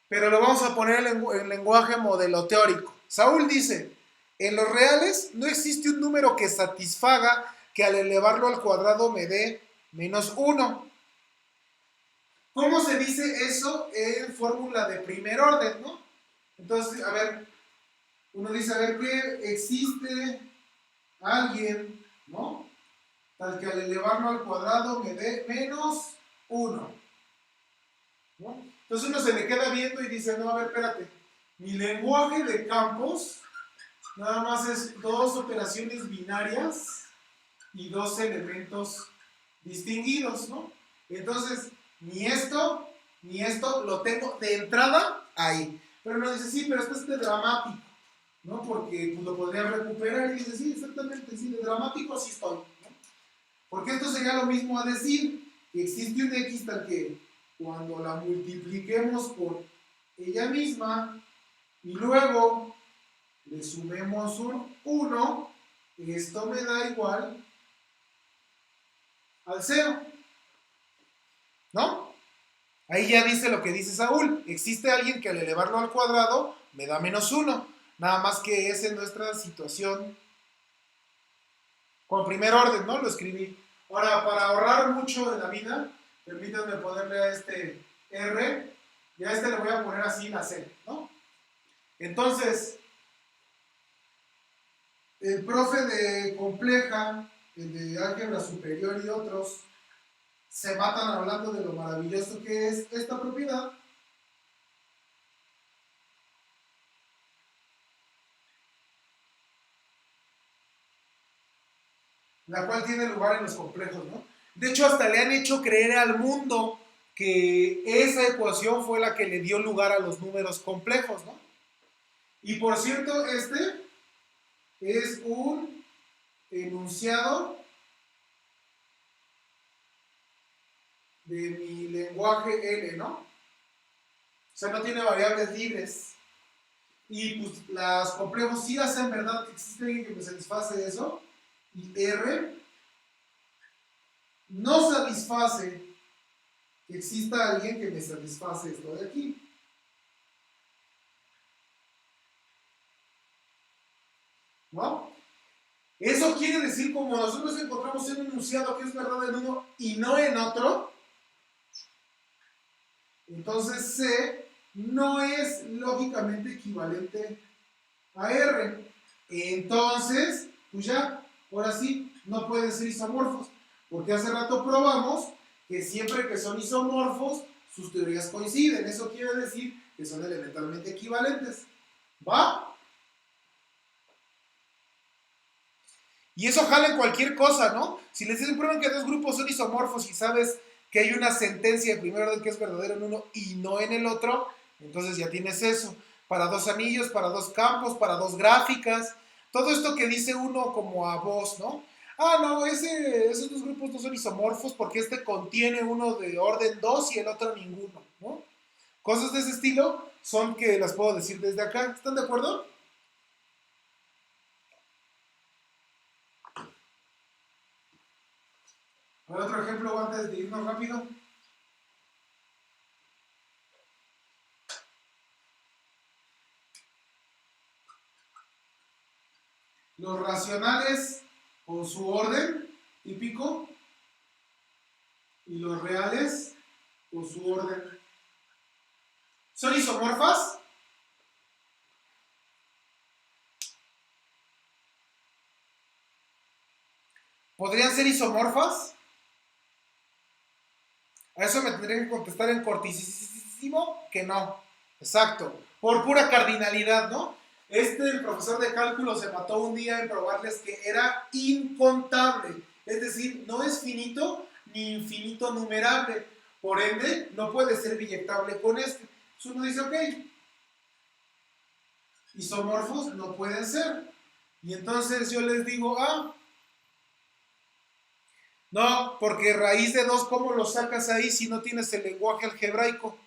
Pero lo vamos a poner en lenguaje modelo teórico. Saúl dice, en los reales no existe un número que satisfaga que al elevarlo al cuadrado me dé -1. ¿Cómo se dice eso en fórmula de primer orden, no? Entonces, a ver, uno dice, a ver, ¿qué existe alguien, no? Tal que al elevarlo al cuadrado me dé -1, ¿no? Entonces uno se le queda viendo y dice, no, a ver, espérate, mi lenguaje de campos nada más es 2 operaciones binarias y 2 elementos distinguidos, ¿no? Entonces, ni esto lo tengo de entrada ahí. Pero uno dice, sí, pero esto es de dramático. ¿no? Porque pues, lo podría recuperar y dice, sí, exactamente, sí, de dramático así estoy, ¿no? Porque esto sería lo mismo a decir que existe un X tal que cuando la multipliquemos por ella misma y luego le sumemos un 1, esto me da igual al 0, ¿no? Ahí ya dice lo que dice Saúl. Existe alguien que al elevarlo al cuadrado me da -1. Nada más que es en nuestra situación con primer orden, ¿no? Lo escribí. Ahora, para ahorrar mucho en la vida, permítanme ponerle a este R y a este le voy a poner así la C, ¿no? Entonces, el profe de compleja, el de álgebra superior y otros, se matan hablando de lo maravilloso que es esta propiedad. La cual tiene lugar en los complejos, ¿no? De hecho, hasta le han hecho creer al mundo que esa ecuación fue la que le dio lugar a los números complejos, ¿no? Y por cierto, este es un enunciado de mi lenguaje L, ¿no? O sea, no tiene variables libres. Y pues las complejos sí hacen verdad que existe alguien que me satisface eso. Y R no satisface que exista alguien que me satisface esto de aquí. ¿No? Eso quiere decir, como nosotros encontramos un enunciado que es verdad en uno y no en otro, entonces C no es lógicamente equivalente a R. Entonces, pues ya, ahora sí, no pueden ser isomorfos, porque hace rato probamos que siempre que son isomorfos, sus teorías coinciden. Eso quiere decir que son elementalmente equivalentes. ¿Va? Y eso jala en cualquier cosa, ¿no? Si les dicen, prueben que dos grupos son isomorfos y sabes que hay una sentencia de primer orden que es verdadera en uno y no en el otro, entonces ya tienes eso. Para dos anillos, para dos campos, para dos gráficas. Todo esto que dice uno como a voz, ¿no? Ah, no, esos dos grupos no son isomorfos porque este contiene uno de orden 2 y el otro ninguno, ¿no? Cosas de ese estilo son que las puedo decir desde acá. ¿Están de acuerdo? Otro ejemplo antes de irnos rápido. Los racionales con su orden típico y los reales con su orden. ¿Son isomorfas? ¿Podrían ser isomorfas? A eso me tendría que contestar en cortísimo que no. Exacto. Por pura cardinalidad, ¿no? El profesor de cálculo se mató un día en probarles que era incontable. Es decir, no es finito ni infinito numerable. Por ende, no puede ser biyectable con este. Entonces uno dice, ok, isomorfos no pueden ser. Y entonces yo les digo, no, porque raíz de 2, ¿cómo lo sacas ahí si no tienes el lenguaje algebraico?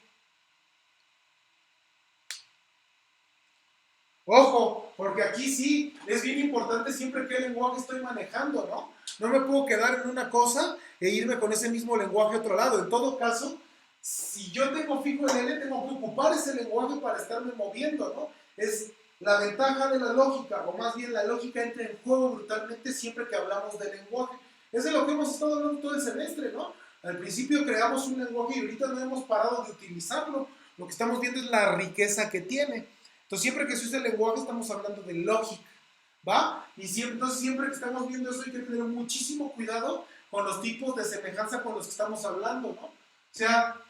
Ojo, porque aquí sí es bien importante siempre qué lenguaje estoy manejando, ¿no? No me puedo quedar en una cosa e irme con ese mismo lenguaje a otro lado. En todo caso, si yo tengo fijo el L, tengo que ocupar ese lenguaje para estarme moviendo, ¿no? Es la ventaja de la lógica, o más bien la lógica entra en juego brutalmente siempre que hablamos de lenguaje. Es de lo que hemos estado hablando todo el semestre, ¿no? Al principio creamos un lenguaje y ahorita no hemos parado de utilizarlo. Lo que estamos viendo es la riqueza que tiene. Entonces, siempre que se usa el lenguaje, estamos hablando de lógica, ¿va? Y siempre, entonces, siempre que estamos viendo eso, hay que tener muchísimo cuidado con los tipos de semejanza con los que estamos hablando, ¿no? O sea,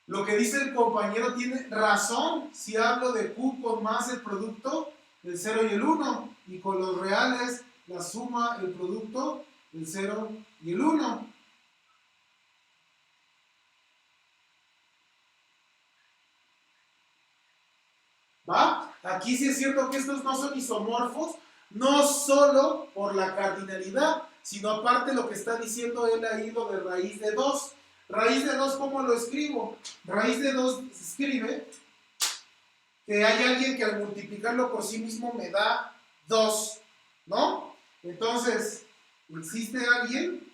lo que dice el compañero tiene razón si hablo de Q con más el producto del 0 y el 1, y con los reales la suma, el producto del 0 y el 1. ¿Va? aquí sí es cierto que estos no son isomorfos, no solo por la cardinalidad, sino aparte lo que está diciendo él ahí, lo de raíz de 2. Raíz de 2, ¿cómo lo escribo? Raíz de 2 se escribe que hay alguien que al multiplicarlo por sí mismo me da 2, ¿no? Entonces, existe alguien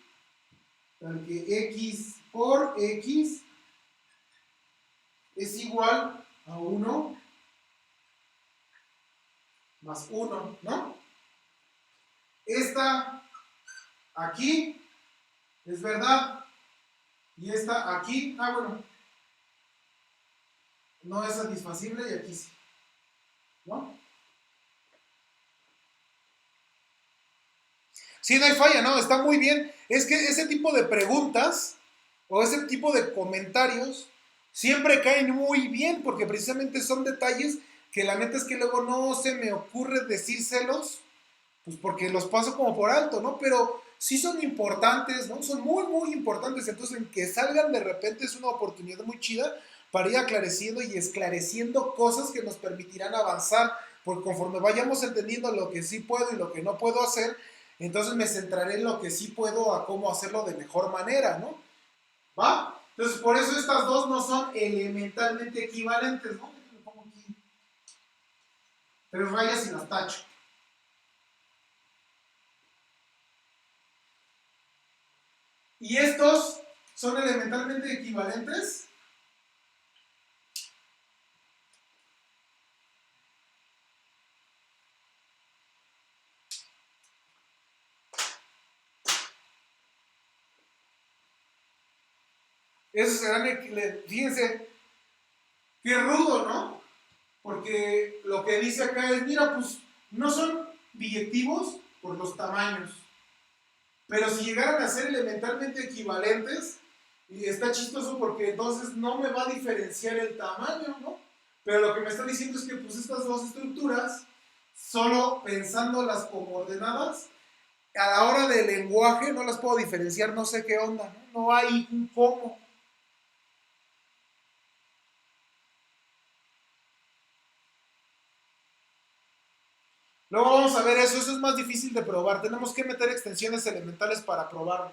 al que x por x es igual a 1 más 1, ¿no? Esta aquí es verdad y esta aquí, bueno, no es satisfacible y aquí sí, ¿no? Sí, no hay falla, ¿no? Está muy bien. Es que ese tipo de preguntas o ese tipo de comentarios siempre caen muy bien porque precisamente son detalles que la neta es que luego no se me ocurre decírselos, pues porque los paso como por alto, ¿no? Pero sí son importantes, ¿no? Son muy, muy importantes. Entonces, en que salgan de repente es una oportunidad muy chida para ir aclareciendo y esclareciendo cosas que nos permitirán avanzar, porque conforme vayamos entendiendo lo que sí puedo y lo que no puedo hacer, entonces me centraré en lo que sí puedo a cómo hacerlo de mejor manera, ¿no? ¿Va? Entonces, por eso estas dos no son elementalmente equivalentes, ¿no? Le pongo aquí 3 rayas y las tacho. ¿Y estos son elementalmente equivalentes? Esos serán, fíjense, qué rudo, ¿no? Porque lo que dice acá es, mira, pues no son biyectivos por los tamaños, pero si llegaran a ser elementalmente equivalentes, y está chistoso porque entonces no me va a diferenciar el tamaño, ¿no? Pero lo que me está diciendo es que pues estas dos estructuras, solo pensándolas como ordenadas, a la hora del lenguaje no las puedo diferenciar, no sé qué onda, ¿no? No hay un cómo. Luego vamos a ver eso es más difícil de probar. Tenemos que meter extensiones elementales para probarlo.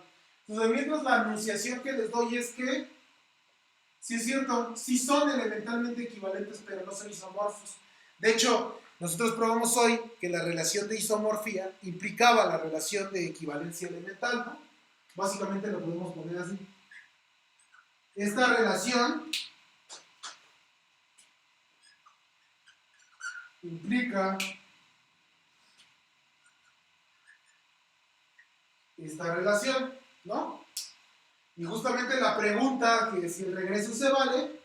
Entonces, mientras la anunciación que les doy es que, sí es cierto, sí son elementalmente equivalentes, pero no son isomorfos. De hecho, nosotros probamos hoy que la relación de isomorfía implicaba la relación de equivalencia elemental, ¿no? Básicamente lo podemos poner así. Esta relación implica esta relación, ¿no? Y justamente la pregunta que si el regreso se vale,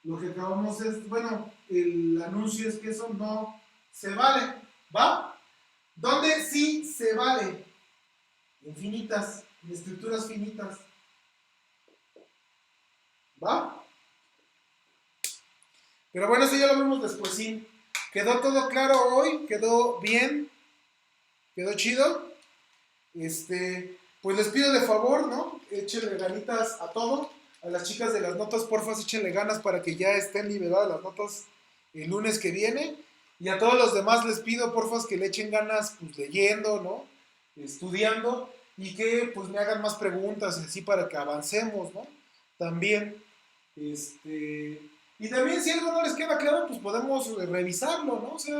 lo que acabamos es, bueno, el anuncio es que eso no se vale, ¿va? ¿Dónde sí se vale? En finitas, en estructuras finitas, ¿va? Pero bueno, eso ya lo vemos después, sí. ¿Quedó todo claro hoy? ¿Quedó bien? ¿Quedó chido? Pues les pido de favor, ¿no? Échenle ganitas a todo. A las chicas de las notas, porfa, échenle ganas para que ya estén liberadas las notas el lunes que viene. Y a todos los demás les pido, porfa, que le echen ganas, pues leyendo, ¿no? Estudiando y que pues me hagan más preguntas así para que avancemos, ¿no? También, y también si algo no les queda claro, pues podemos revisarlo, ¿no? O sea,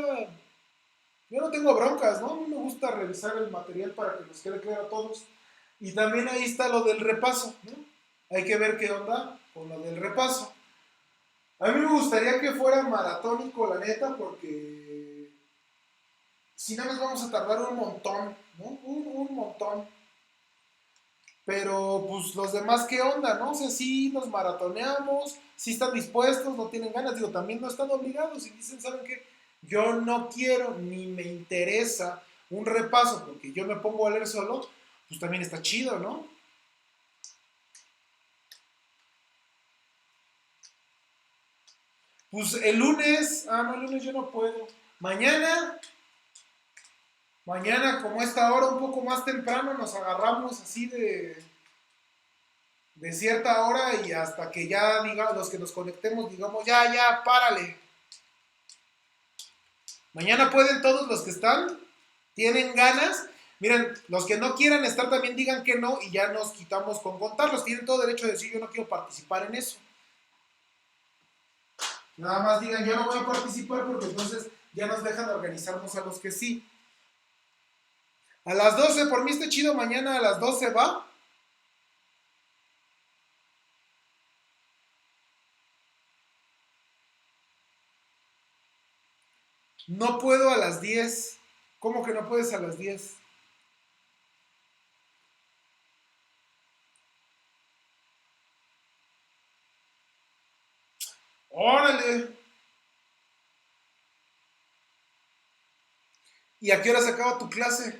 yo no tengo broncas, ¿no? A mí me gusta revisar el material para que nos quede claro a todos. Y también ahí está lo del repaso, ¿no? Hay que ver qué onda con lo del repaso. A mí me gustaría que fuera maratónico, la neta, porque si no nos vamos a tardar un montón, ¿no? Un montón. Pero pues los demás, ¿qué onda, no? O sea, sí nos maratoneamos, sí están dispuestos, no tienen ganas, digo, también no están obligados y dicen, ¿saben qué? Yo no quiero ni me interesa un repaso porque yo me pongo a leer solo, pues también está chido, ¿no? Pues el lunes, no, el lunes yo no puedo. Mañana, como esta hora, un poco más temprano, nos agarramos así de cierta hora y hasta que ya, digamos, los que nos conectemos, digamos, ya, párale. Mañana pueden todos los que están, tienen ganas. Miren, los que no quieran estar también digan que no y ya nos quitamos con contarlos. Tienen todo derecho a decir yo no quiero participar en eso. Nada más digan yo no voy a participar porque entonces ya nos dejan de organizarnos a los que sí. A las 12, por mí está chido, mañana a las 12 va. No puedo a las 10. ¿Cómo que no puedes a las 10? ¡Órale! ¿Y a qué hora se acaba tu clase?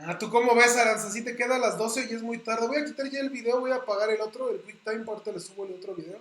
Ah, ¿tú cómo ves, Aranza? ¿Sí te queda a las 12 y es muy tarde? Voy a quitar ya el video, voy a apagar el otro, el QuickTime, ahorita le subo el otro video.